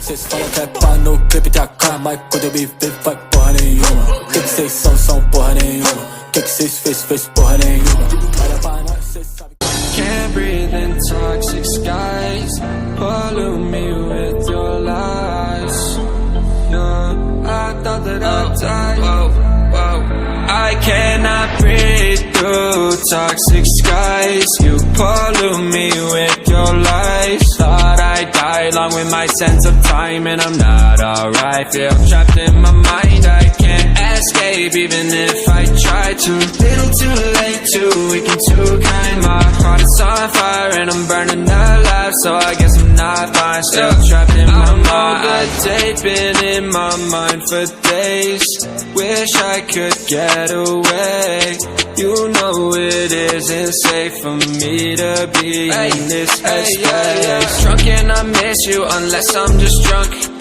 Ses fala que é pá no clipe, tem a cara, mas quando eu me ver vai porra nenhuma. Que cês são porra nenhuma. Que cês fez porra nenhuma. Olha pra nós, cês sabe. Can't breathe in toxic skies. Pollute me with your lies. I thought that I'd die. I cannot breathe through toxic skies. You pollute me with your lies. Thought I'd die along with my sense of time, and I'm not alright. Feel trapped in my mind, I can't escape even if I try to. Little too late, too weak and too kind. My heart is on fire and I'm burning alive, so I guess I'm not fine. Still trapped in my mind. The date been in my mind for days. Wish I could get away. You know it isn't safe for me to be in this headspace. Drunk and I miss you unless I'm just drunk.